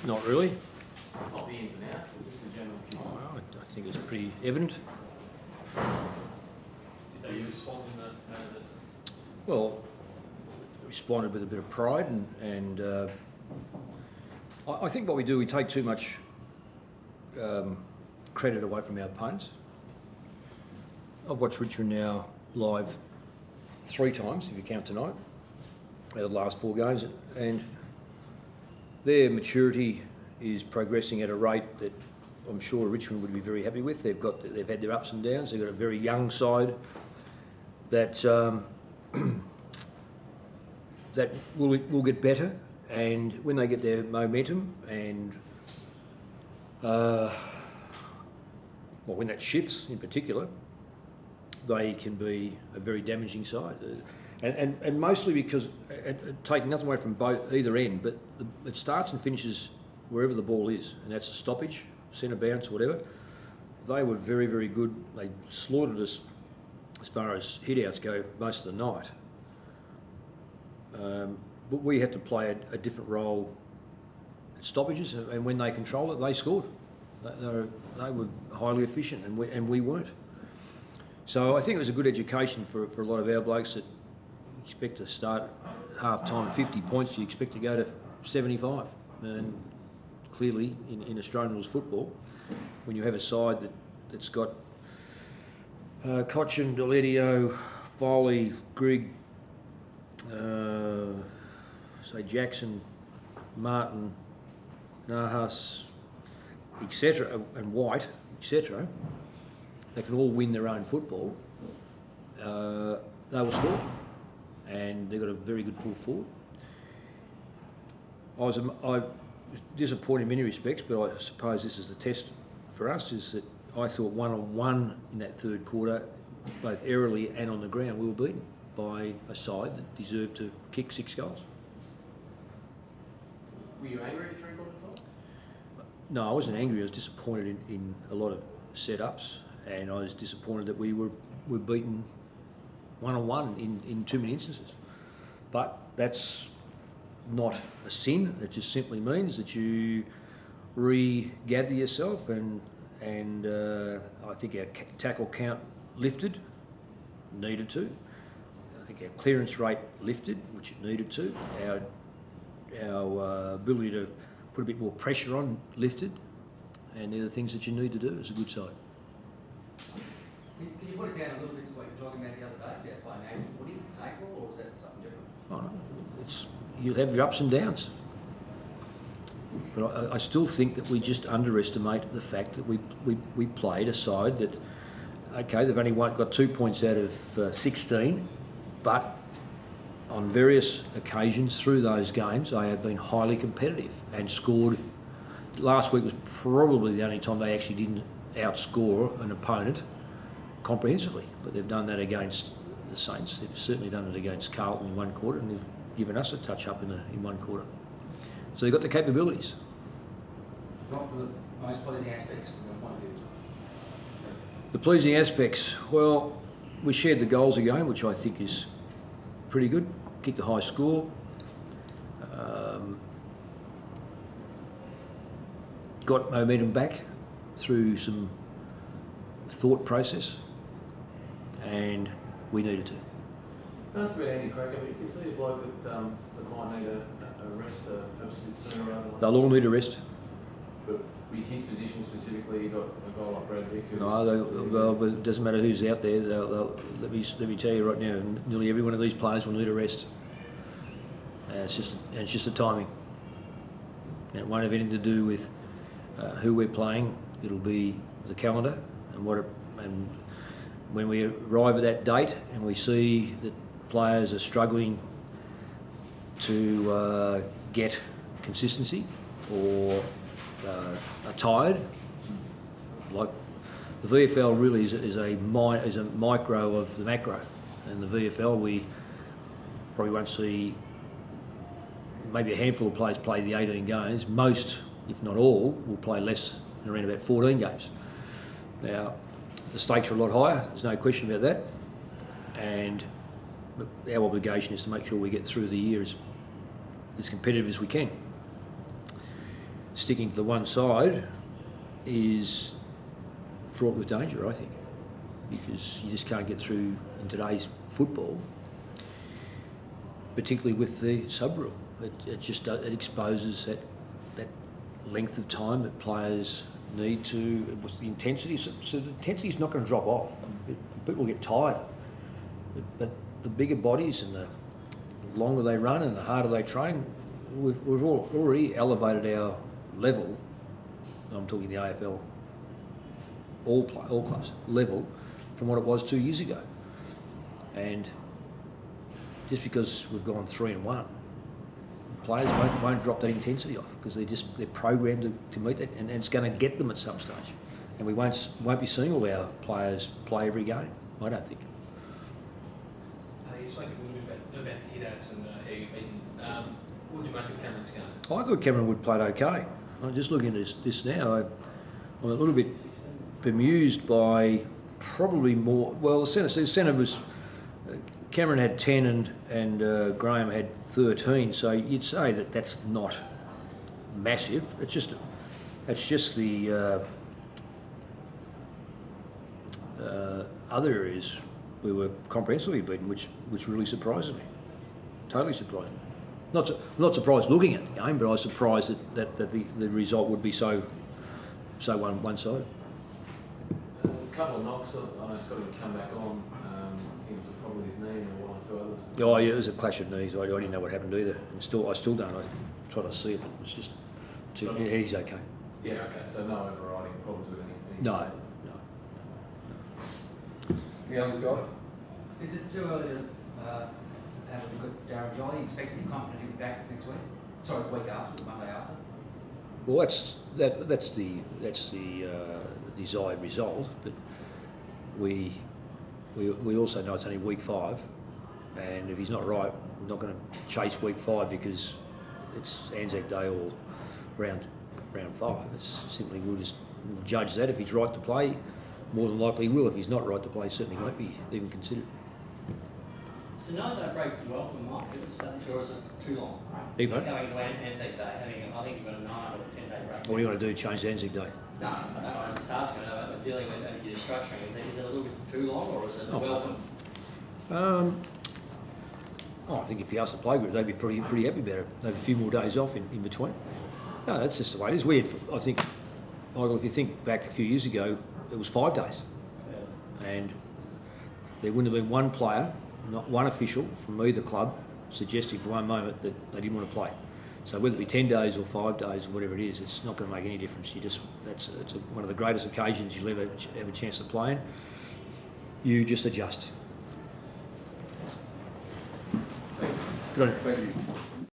Not really. Not the ins and outs, but just the general gist. Well, I think it's pretty evident. Did they respond in that manner? Well, responded with a bit of pride, and I think what we do, we take too much credit away from our opponents. I've watched Richmond now live 3 times, if you count tonight, out of the last 4 games, and their maturity is progressing at a rate that I'm sure Richmond would be very happy with. They've had their ups and downs. They've got a very young side that that will get better, and when they get their momentum and when that shifts in particular, they can be a very damaging side. And mostly because, taking nothing away from either end, but it starts and finishes wherever the ball is, and that's a stoppage, centre bounce, whatever. They were very, very good. They slaughtered us as far as hit-outs go most of the night. But we had to play a different role at stoppages, and when they controlled it, they scored. They were highly efficient, and we weren't. So I think it was a good education for a lot of our blokes that expect to start half-time at 50 points, you expect to go to 75. And clearly, in Australian rules football, when you have a side that's got Cochin, Deledio, Foley, Grigg, say Jackson, Martin, Nahas, etc., and White, etc., they can all win their own football, they will score. And they've got a very good full forward. I was disappointed in many respects, but I suppose this is the test for us, is that I thought 1-on-1 in that third quarter, both aerially and on the ground, we were beaten by a side that deserved to kick 6 goals. Were you angry at 3 quarters time? No, I wasn't angry. I was disappointed in a lot of setups, and I was disappointed that we were beaten 1-on-1 in too many instances. But that's not a sin. It just simply means that you regather yourself, and I think our tackle count lifted, needed to. I think our clearance rate lifted, which it needed to. Our ability to put a bit more pressure on lifted, and they're the things that you need to do as a good side. Can you put it down a little bit to what you were talking about the other day, about playing Asian footy in April, or is that something different? Oh, no. You'll have your ups and downs. But I still think that we just underestimate the fact that we played a side that, okay, they've only got 2 points out of 16, but on various occasions through those games, they have been highly competitive and scored. Last week was probably the only time they actually didn't outscore an opponent comprehensively, but they've done that against the Saints. They've certainly done it against Carlton in 1 quarter, and they've given us a touch up in 1 quarter. So they've got the capabilities. What were the most pleasing aspects from your point of view? The pleasing aspects, well, we shared the goals again, which I think is pretty good. Kicked a high score. Got momentum back through some thought process, and we needed to. Ask about Andy Craig. I mean, you can see a bloke that might need a rest perhaps a bit sooner rather than later. They'll all need a rest. But with his position specifically, you got a guy like Brad Dick. No, but it doesn't matter who's out there. Let me tell you right now, nearly every one of these players will need a rest. It's just the timing. And it won't have anything to do with who we're playing. It'll be the calendar and when we arrive at that date and we see that players are struggling to get consistency or are tired, like the VFL really is a micro of the macro, and the VFL we probably won't see maybe a handful of players play the 18 games. Most, if not all, will play less than around about 14 games. Now, the stakes are a lot higher, there's no question about that, and our obligation is to make sure we get through the year as competitive as we can. sticking to the one side is fraught with danger, I think, because you just can't get through in today's football, particularly with the sub rule. It exposes that length of time that players need to. What's the intensity? So the intensity is not going to drop off. People get tired, but the bigger bodies and the longer they run and the harder they train, we've already elevated our level. I'm talking the AFL, all clubs level from what it was 2 years ago, and just because we've gone 3-1, players won't drop that intensity off because they're programmed to meet that, and it's going to get them at some stage, and we won't be seeing all our players play every game. I don't think. You spoke a little bit about the hit-outs and how you've beaten. What would you make of Cameron's game? I thought Cameron Wood played okay. I'm just looking at this now. I'm a little bit bemused by probably more. Well, the centre was Cameron had 10 and Graham had 13. So you'd say that that's not massive. It's just the other areas we were comprehensively beaten, which really surprises me. Totally surprised me. Not surprised looking at the game, but I was surprised that the result would be so one-sided. A couple of knocks. I know Scotty come back on. I think it was probably his knee and one or two others. Oh yeah, it was a clash of knees. I didn't know what happened either. And I still don't. I try to see it, but it's just yeah, he's okay. Yeah. Okay. So no overriding problems with any. No. Yeah, he's got it. Is it too early to have a look at Darren Jolly? You expect him confident he'll be back next week? Sorry, the week after, the Monday after? Well, that's the desired result, but we also know it's only week 5, and if he's not right, we're not going to chase week 5 because it's Anzac Day or round 5. It's simply we'll judge that. If he's right to play, more than likely he will. If he's not right to play, he certainly won't be even considered. So no, that break well for Mike at the stage, or is it too long? Even? Going to Anzac Day, I think you've got a 9 or 10 day break. What do you want to do? Change Anzac Day? No, I'm just asking, dealing with your structuring, is it a little bit too long, or is it welcome? I think if you ask the playgroup, they'd be pretty happy about it. They have a few more days off in between. No, that's just the way it is. Weird. I think, Michael, if you think back a few years ago, it was 5 days. Yeah. And there wouldn't have been one player, not one official from either club, suggesting for one moment that they didn't want to play. So whether it be 10 days or 5 days or whatever it is, it's not going to make any difference. It's one of the greatest occasions you'll ever have a chance to play in. You just adjust. Thanks. Good on you. Thank you.